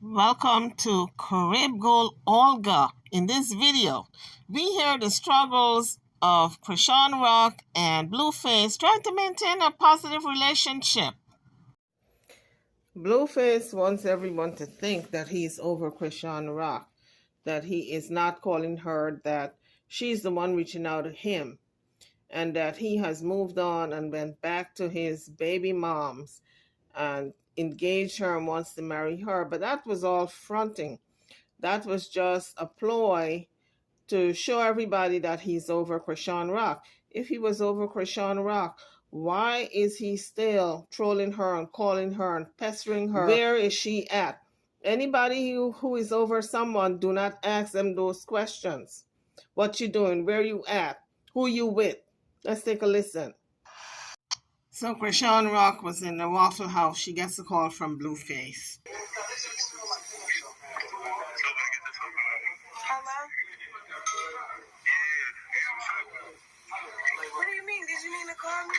Welcome to Carib Gold Olga. In this video, we hear the struggles of Chrisean Rock and Blueface trying to maintain a positive relationship. Blueface wants everyone to think that he's over Chrisean Rock, that he is not calling her, that she's the one reaching out to him, and that he has moved on and went back to his baby moms and engaged her and wants to marry her. But that was all fronting. That was just a ploy to show everybody that he's over Chrisean Rock. If he was over Chrisean Rock, why is he still trolling her and calling her and pestering her? Where is she at? Anybody who is over someone, do not ask them those questions. What you doing? Where you at? Who you with? Let's take a listen. So Chrisean Rock was in the Waffle House. She gets a call from Blueface. Hello? What do you mean? Did you mean to call me?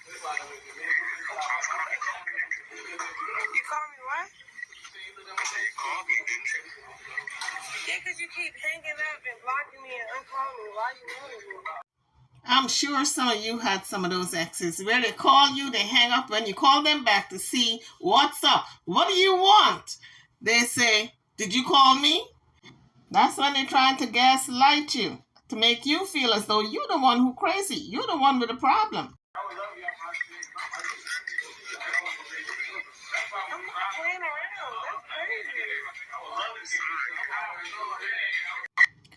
You call me what? Yeah, because you keep hanging up and blocking me and uncalling me. Why you wanting me? I'm sure some of you had some of those exes where they call you, they hang up, when you call them back to see what's up. What do you want? They say, did you call me? That's when they're trying to gaslight you, to make you feel as though you're the one who's crazy. You're the one with the problem. I'm not playing around. That's crazy.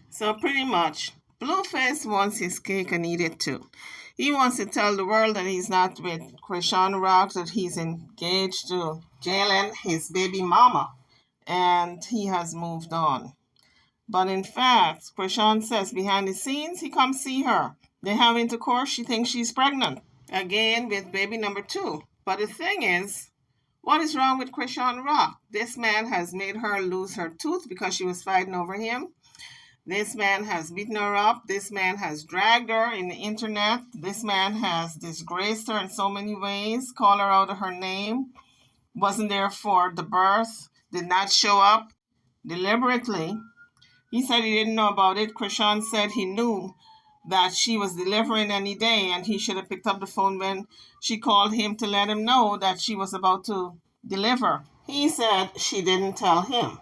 So pretty much, Blueface wants his cake and eat it too. He wants to tell the world that he's not with Chrisean Rock, that he's engaged to Jalen, his baby mama, and he has moved on. But in fact, Chrisean says behind the scenes, he comes see her. They have intercourse. She thinks she's pregnant. Again with baby number 2. But the thing is, what is wrong with Chrisean Rock? This man has made her lose her tooth because she was fighting over him. This man has beaten her up. This man has dragged her in the internet. This man has disgraced her in so many ways, called her out of her name, wasn't there for the birth, did not show up deliberately. He said he didn't know about it. Chrisean said he knew that she was delivering any day and he should have picked up the phone when she called him to let him know that she was about to deliver. He said she didn't tell him.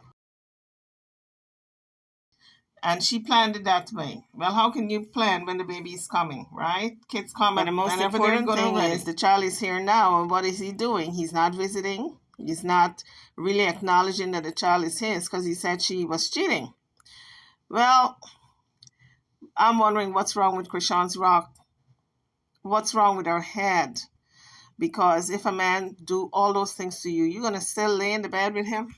And she planned it that way. Well, how can you plan when the baby is coming, right? Kids come, and the most important thing is the child is here now, and what is he doing? He's not visiting. He's not really acknowledging that the child is his because he said she was cheating. Well, I'm wondering what's wrong with Chrisean Rock. What's wrong with her head? Because if a man do all those things to you, you're going to still lay in the bed with him?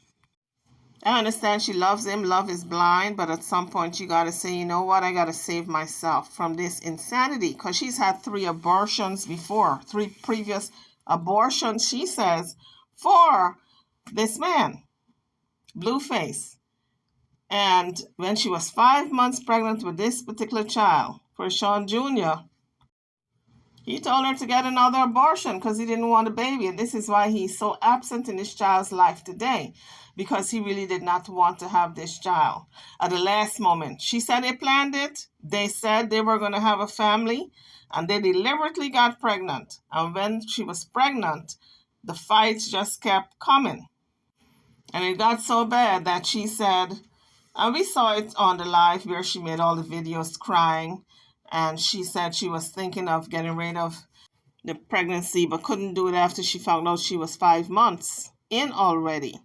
I understand she loves him. Love is blind. But at some point, you got to say, you know what? I got to save myself from this insanity. Because she's had 3 abortions before. 3 previous abortions, she says, for this man, Blueface. And when she was 5 months pregnant with this particular child, Chrisean Jr., he told her to get another abortion because he didn't want a baby. And this is why he's so absent in this child's life today, because he really did not want to have this child at the last moment. She said they planned it. They said they were going to have a family, and they deliberately got pregnant. And when she was pregnant, the fights just kept coming. And it got so bad that she said, and we saw it on the live where she made all the videos crying, and she said she was thinking of getting rid of the pregnancy but couldn't do it after she found out she was 5 months in already.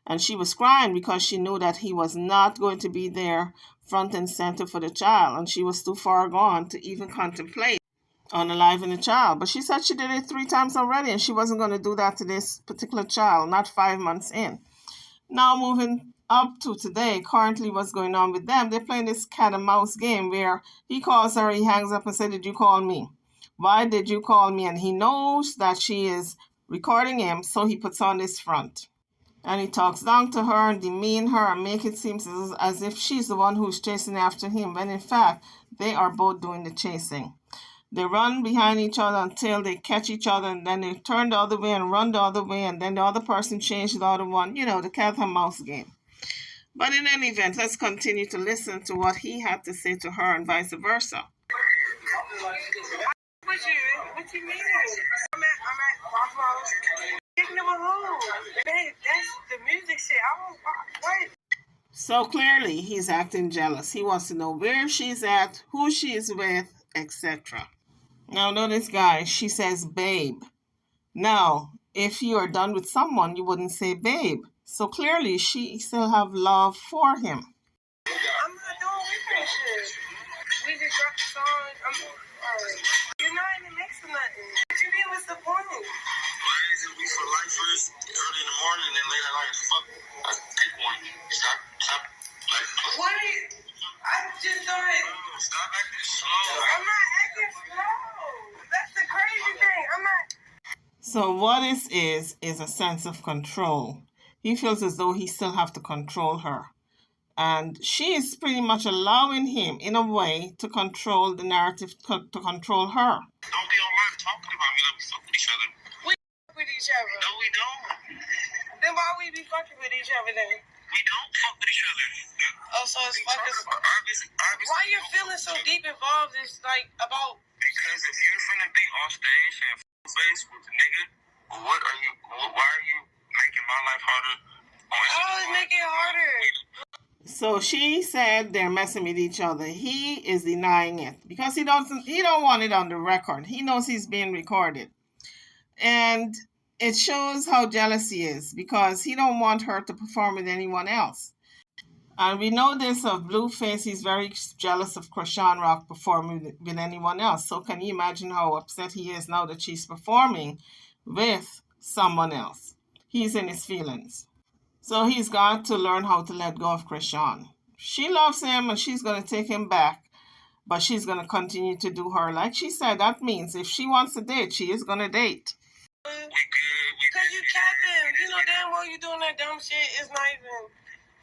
And she was crying because she knew that he was not going to be there front and center for the child, and she was too far gone to even contemplate unaliving the child. But she said she did it 3 times already, and she wasn't going to do that to this particular child, not 5 months in. Now moving up to today, currently what's going on with them, they're playing this cat and mouse game where he calls her, he hangs up and said, did you call me? Why did you call me? And he knows that she is recording him, so he puts on this front. And he talks down to her and demean her and make it seem as if she's the one who's chasing after him, when in fact, they are both doing the chasing. They run behind each other until they catch each other, and then they turn the other way and run the other way, and then the other person changes the other one. You know, the cat and mouse game. But in any event, let's continue to listen to what he had to say to her and vice versa. What you mean? I'm at Buffalo's. Taking them home. Babe, that's the music shit. I don't what? So clearly, he's acting jealous. He wants to know where she's at, who she is with, etc. Now, notice, guys, she says babe. Now, if you are done with someone, you wouldn't say babe. So clearly, she still have love for him. I'm not doing that shit. We just dropped the song. You're not in the mix or nothing. What you mean? What's the point? Why is it we for life first, early in the morning, and then late at night? Fuck. Pick one. Stop. Like. What are you? I just thought. Stop acting slow. I'm not acting slow. That's the crazy thing. I'm not. So what this is a sense of control. He feels as though he still have to control her. And she is pretty much allowing him, in a way, to control the narrative, to control her. Don't be online talking about me like we fuck with each other. We fuck with each other. No, we don't. Then why we be fucking with each other then? We don't fuck with each other. Oh, so it's fucking. Obviously, Why you feeling so deep involved? Is like about. Because if you're finna be on stage and face with the nigga, why are you making my life harder? How is it making it harder? So she said they're messing with each other. He is denying it because he don't want it on the record. He knows he's being recorded. And it shows how jealous he is because he don't want her to perform with anyone else. And we know this of Blueface. He's very jealous of Chrisean Rock performing with anyone else. So can you imagine how upset he is now that she's performing with someone else? He's in his feelings. So he's got to learn how to let go of Chrisean. She loves him and she's going to take him back. But she's going to continue to do her. Like she said, that means if she wants to date, she is going to date. Because you capping. You know damn well you doing that dumb shit. It's not even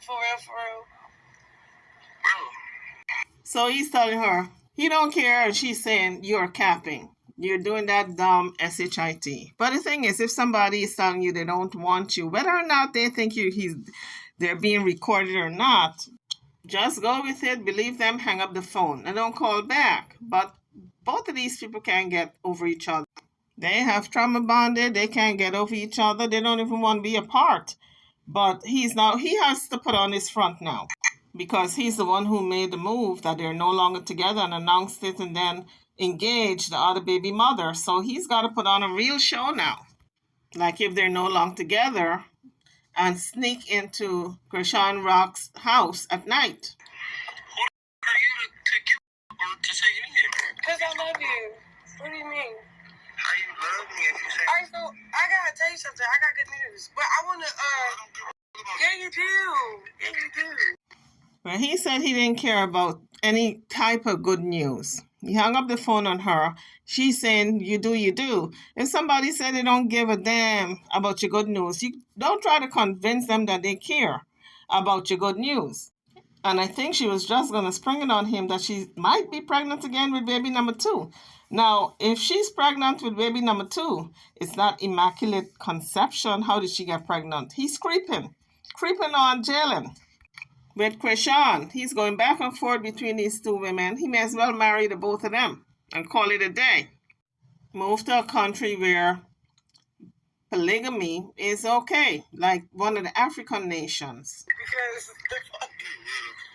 for real. So he's telling her, he don't care. And she's saying, you're capping. You're doing that dumb shit. But the thing is, if somebody is telling you they don't want you, whether or not they think they're being recorded or not, just go with it, believe them, hang up the phone, and don't call back. But both of these people can't get over each other. They have trauma bonded. They can't get over each other. They don't even want to be apart. But he has to put on his front now because he's the one who made the move that they're no longer together and announced it and then engaged the other baby mother. So he's got to put on a real show now. Like if they're no longer together and sneak into Chrisean Rock's house at night. Who are you to say anything? Because I love you. What do you mean? How you love me if you say... Alright, so I gotta tell you something. I got good news. But I wanna, yeah, you do. Yeah, you do. Well, he said he didn't care about any type of good news. He hung up the phone on her. She's saying, you do. If somebody said they don't give a damn about your good news, you don't try to convince them that they care about your good news. And I think she was just going to spring it on him that she might be pregnant again with baby number 2. Now, if she's pregnant with baby number 2, it's not immaculate conception. How did she get pregnant? He's creeping on Jalen. With Chrisean, he's going back and forth between these two women. He may as well marry the both of them and call it a day. Move to a country where polygamy is okay, like one of the African nations. Because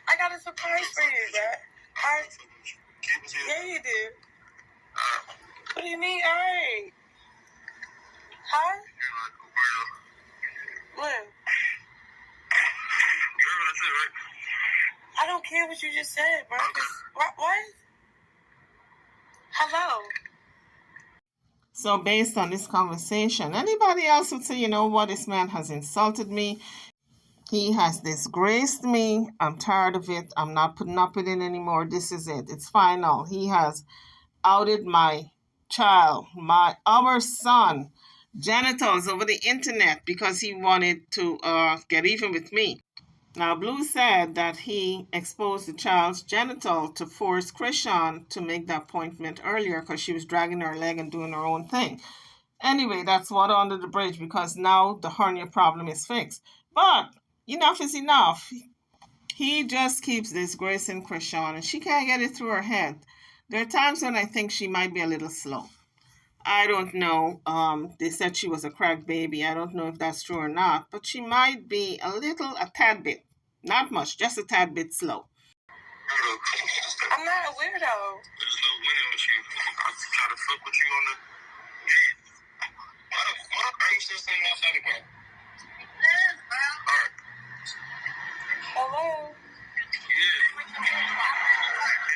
I got a surprise for you, Dad. Yeah, you do. What do you mean, alright? Huh? What? I don't care what you just said, bro. What? Hello? So based on this conversation, anybody else would say, you know what, this man has insulted me. He has disgraced me. I'm tired of it. I'm not putting up with it anymore. This is it. It's final. He has outed my child, our son, genitals over the internet because he wanted to get even with me. Now, Blue said that he exposed the child's genital to force Chrisean to make the appointment earlier because she was dragging her leg and doing her own thing. Anyway, that's water under the bridge because now the hernia problem is fixed. But enough is enough. He just keeps disgracing Chrisean, and she can't get it through her head. There are times when I think she might be a little slow. I don't know. They said she was a crack baby. I don't know if that's true or not, but she might be a tad bit, not much, just a tad bit slow. I'm not a weirdo. There's no winning with you. I try to fuck with you on the. Why the fuck are you still standing outside the car? Alright. Hello? Yeah. If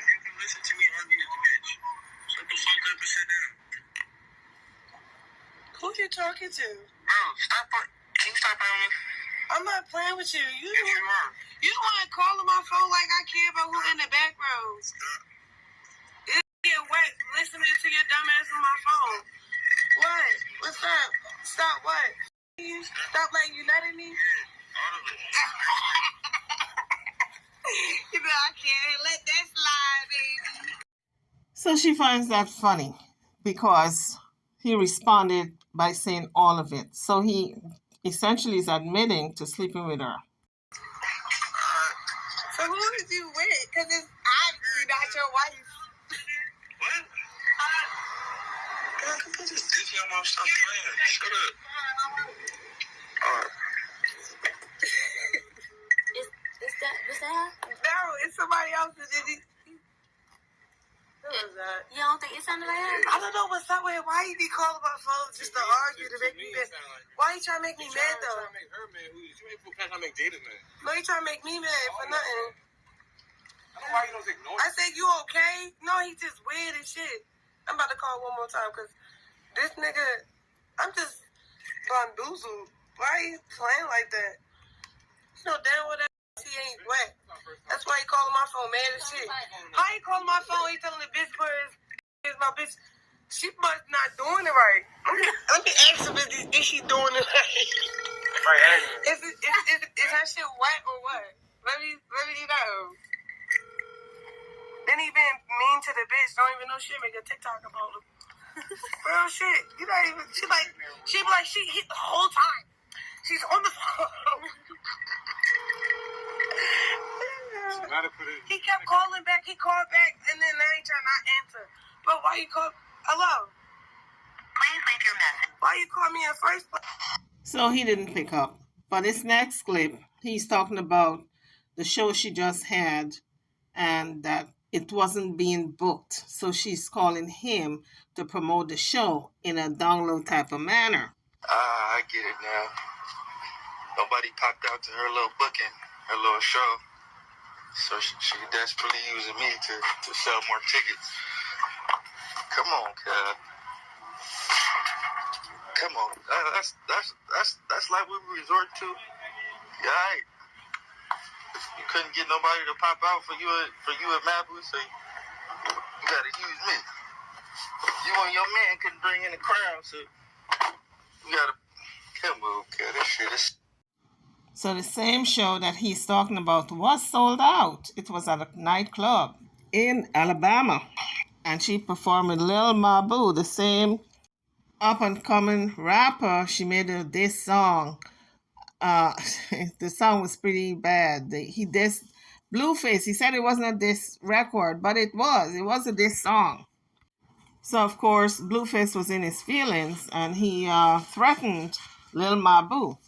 you can listen to me argue with the bitch, shut the fuck up and sit down. Who you talking to? Bro, stop. Can you stop playing with me? I'm not playing with you. Yes, you are. You the one calling my phone like I care about who's in the back rows. It's get wet listening to your dumb ass on my phone. What? What's up? Stop what? Stop like you letting me? All of it. You know I can't let that slide, baby. So she finds that funny because he responded by saying all of it. So he essentially is admitting to sleeping with her. So who is you with? Because it's obviously not your wife. What? God, come put this dick in my mouth. Stop playing. Shut up. Alright. Was that? No, it's somebody else. Who was that? You don't think it sounded like her? I don't know what's up with him. Why he be calling my phone just to argue to make me mad? Why he trying to make me mad though? Trying to make her mad. She made people trying to make Jada mad. No, he trying to make me mad for nothing. I don't know why you don't ignore I said, you okay? No, he just weird and shit. I'm about to call one more time because this nigga, I'm just bamboozled. Why he playing like that? You know damn well that he ain't wet. That's why he calling my phone mad as shit. How he calling my phone? He telling the bitch where is my bitch. She must not doing it right. Let me ask him, is she doing it right? Is that shit wet or what? Let me know. Then he been mean to the bitch. Don't even know shit. Make a TikTok about him. Real shit. You not even. She be like she hit the whole time. She's on the phone. He kept calling back. He called back, and then now he trying not answer. But why you call? Hello. Please leave your message. Why you call me in first place? So he didn't pick up. But this next clip, he's talking about the show she just had and that it wasn't being booked. So she's calling him to promote the show in a download type of manner. I get it now. Nobody popped out to her little booking, her little show. So she desperately using me to sell more tickets. Come on, cuz. Come on. That's like we resort to. Yeah, right. You couldn't get nobody to pop out for you at Malibu, so you gotta use me. You and your man couldn't bring in the crowd, so you gotta come on, cuz. That shit is. So the same show that he's talking about was sold out. It was at a nightclub in Alabama. And she performed with Lil Mabu, the same up-and-coming rapper. She made this song. The song was pretty bad. He dissed Blueface. He said it wasn't a diss record, but it was. It was a diss song. So, of course, Blueface was in his feelings, and he threatened Lil Mabu.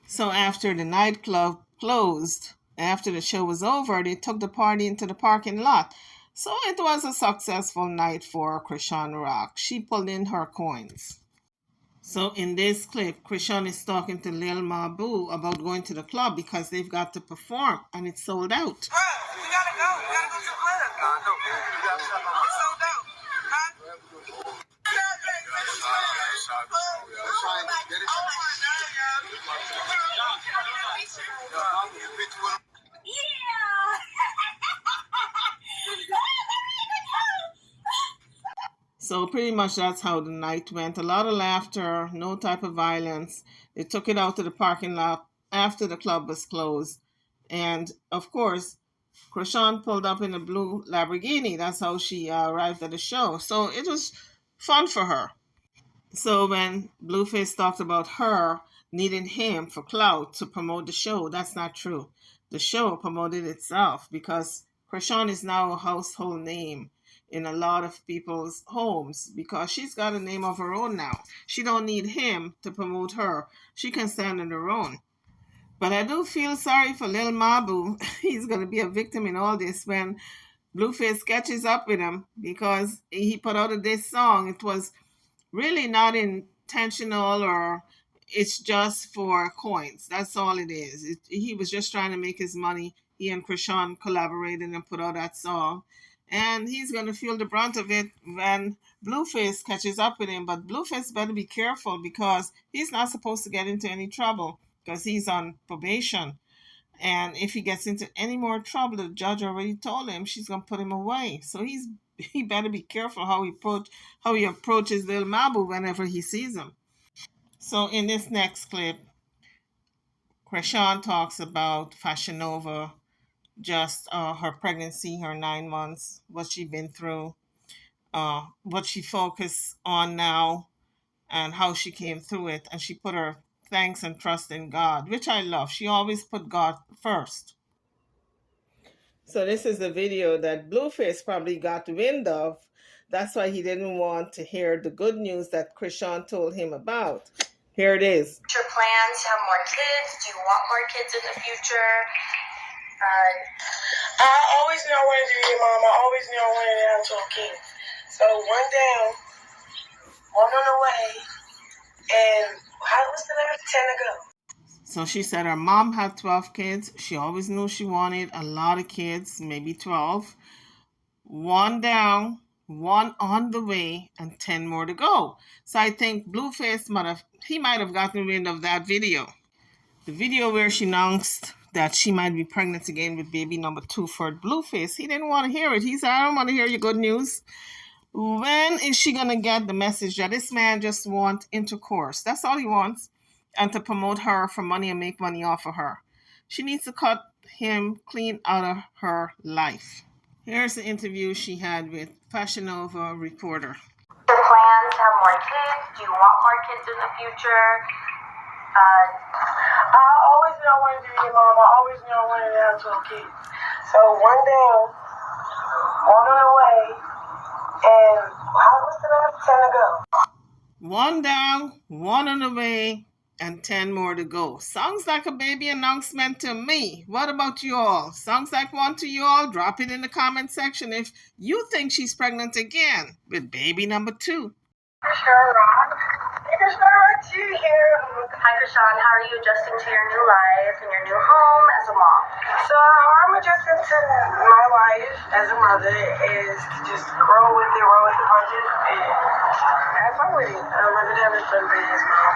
So after the nightclub closed, after the show was over, they took the party into the parking lot. So it was a successful night for Chrisean Rock. She pulled in her coins. So in this clip, Chrisean is talking to Lil Mabu about going to the club because they've got to perform and it's sold out. Bro, we gotta go. We gotta go to the club. It's sold out. Huh? So pretty much that's how the night went. A lot of laughter, no type of violence. They took it out to the parking lot after the club was closed. And of course, Chrisean pulled up in a blue Lamborghini. That's how she arrived at the show. So it was fun for her. So when Blueface talked about her needing him for clout to promote the show, that's not true. The show promoted itself because Chrisean is now a household name in a lot of people's homes because she's got a name of her own now. She don't need him to promote her. She can stand on her own. But I do feel sorry for Lil Mabu. He's going to be a victim in all this when Blueface catches up with him because he put out this song. It was really not intentional, or it's just for coins. That's all it is. He was just trying to make his money. He and Chrisean collaborated and put out that song. And he's going to feel the brunt of it when Blueface catches up with him. But Blueface better be careful because he's not supposed to get into any trouble because he's on probation. And if he gets into any more trouble, the judge already told him she's gonna put him away. So he better be careful how he approaches Lil Mabu whenever he sees him. So in this next clip, Chrisean talks about Fashion Nova, just her pregnancy, her 9 months, what she's been through, what she focused on now, and how she came through it. And she put her thanks and trust in God, which I love. She always put God first. So this is the video that Blueface probably got wind of. That's why he didn't want to hear the good news that Chrisean told him about. Here it is. Your plans to have more kids? Do you want more kids in the future? I always knew I wanted to be a mom. I always knew I wanted to have 12 kids. So one down, one on the way, and what's the number? 10 to go. So she said her mom had 12 kids. She always knew she wanted a lot of kids, maybe 12. One down, one on the way, and 10 more to go. So I think Blueface might have gotten wind of that video. The video where she announced that she might be pregnant again with baby number 2 for Blueface. He didn't want to hear it. He said, I don't want to hear your good news. When is she going to get the message that this man just wants intercourse? That's all he wants. And to promote her for money and make money off of her. She needs to cut him clean out of her life. Here's the interview she had with Fashion Nova reporter. Your plans to have more kids? Do you want more kids in the future? I always knew I wanted to be a mom. I always knew I wanted to have 12 kids. So one down, one on the way, and what's the number? 10 to go. One down, one on the way, and 10 more to go. Sounds like a baby announcement to me. What about you all? Sounds like one to you all? Drop it in the comment section if you think she's pregnant again with baby number 2. It's not you here. Hi, Chrisean. How are you adjusting to your new life and your new home as a mom? So how I'm adjusting to my life as a mother is to just roll with the punches, and have fun with it. I'm having fun being his mom.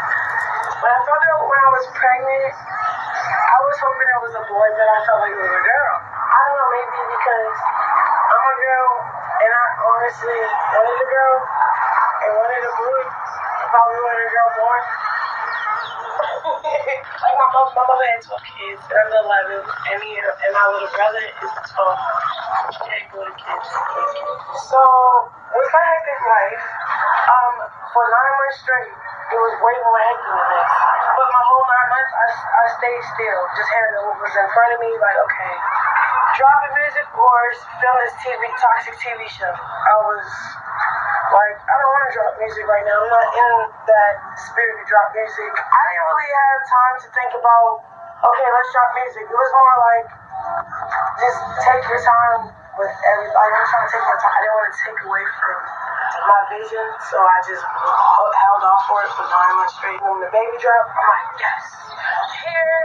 When I found out when I was pregnant, I was hoping it was a boy, but I felt like it was a girl. I don't know, maybe because I'm a girl, and I honestly wanted a girl, and wanted a boy. I probably wanted a girl more. Like my mother had 12 kids, and I'm 11, and me and my little brother is 12. She had good kids. So with my hectic life, for 9 months straight, it was way more hectic than this. But my whole 9 months, I stayed still, just handling what was in front of me. Like, okay, dropping music or film this toxic TV show. I was like, I don't want to drop music right now. I'm not in that spirit to drop music. I didn't really have time to think about, okay, let's drop music. It was more like, just take your time with everybody. I'm trying to take my time. I didn't want to take away from my vision, so I just held off for it for 9 months straight. When the baby dropped, I'm like, yes, here,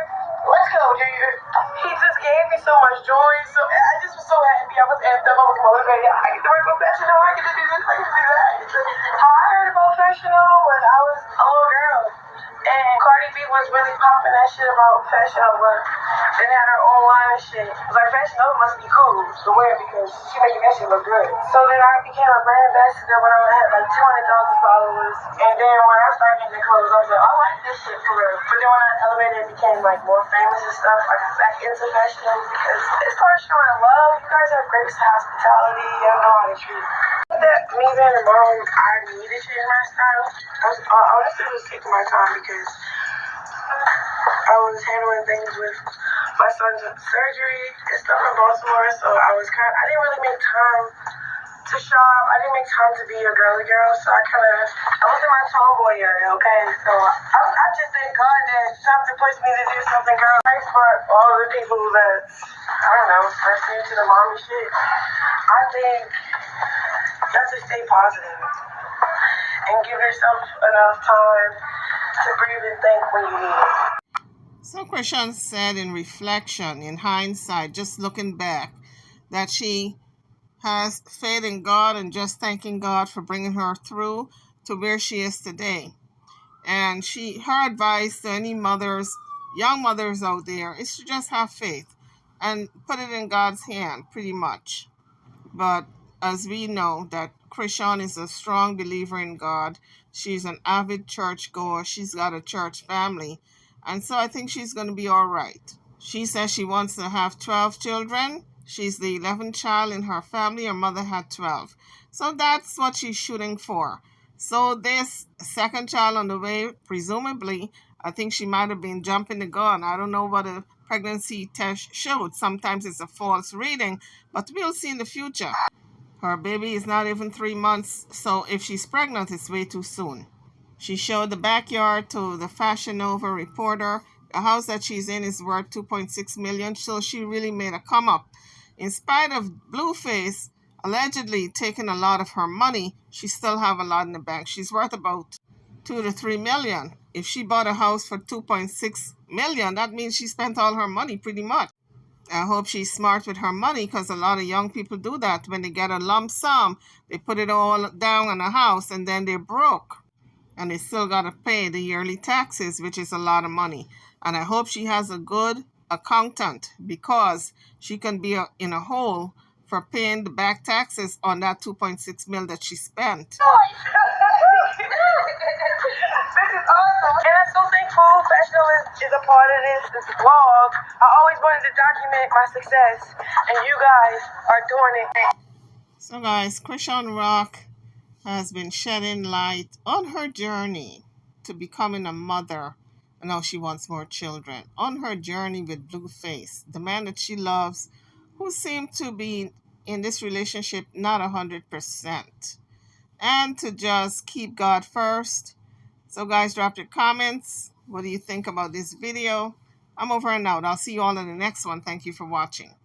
let's go, dude. He just gave me so much joy. So I just was so happy. I was amped up. I was motivated. I get to work with Fashion Nova. I get to do this. I get to do that. How I heard about Fashion Nova when I was a little girl. And Cardi B was really popping that shit about Fashion Nova. They had her own line and shit. It was like Fashion Nova must be cool to wear because she making that shit look good. So then I became a brand ambassador when I had like 200,000 followers. And then when I started getting the clothes, I was like, I like this shit for real. But then when I elevated and became like more famous and stuff, I got back into Fashion Nova because it started showing love. You guys have great hospitality. You know how to treat. That me being a mom, I need to change my style. I honestly was taking my time because I was handling things with my son's surgery and stuff in Baltimore, so I didn't really make time to shop. I didn't make time to be a girly girl, so I was in my tomboy area, okay? So I just thank God that something pushed me to do something girl. Thanks for all the people that, I don't know, pressed me to the mommy shit. I think you have to stay positive and give yourself enough time to breathe and think when you need it. So Chrisean said in reflection, in hindsight, just looking back, that she has faith in God and just thanking God for bringing her through to where she is today. And her advice to any mothers, young mothers out there, is to just have faith and put it in God's hand, pretty much. But as we know that Chrisean is a strong believer in God, she's an avid church goer, she's got a church family, and so I think she's going to be all right. She says she wants to have 12 children. She's the 11th child in her family. Her mother had 12. So that's what she's shooting for. So this second child on the way, presumably, I think she might have been jumping the gun. I don't know what a pregnancy test showed. Sometimes it's a false reading, but we'll see in the future. Her baby is not even 3 months, so if she's pregnant, it's way too soon. She showed the backyard to the Fashion Nova reporter. The house that she's in is worth $2.6 million, so she really made a come up. In spite of Blueface allegedly taking a lot of her money, she still have a lot in the bank. She's worth about $2 to $3 million. If she bought a house for $2.6 million, that means she spent all her money pretty much. I hope she's smart with her money, because a lot of young people do that. When they get a lump sum, they put it all down on a house and then they're broke. And they still got to pay the yearly taxes, which is a lot of money. And I hope she has a good accountant, because she can be in a hole for paying the back taxes on that $2.6 million that she spent. This is awesome. And I'm so thankful Fashion Nova is a part of this vlog. I always wanted to document my success, and you guys are doing it. So guys, Chrisean Rock has been shedding light on her journey to becoming a mother. And now she wants more children. On her journey with Blueface, the man that she loves, who seemed to be in this relationship not 100%. And to just keep God first. So guys, drop your comments. What do you think about this video? I'm over and out. I'll see you all in the next one. Thank you for watching.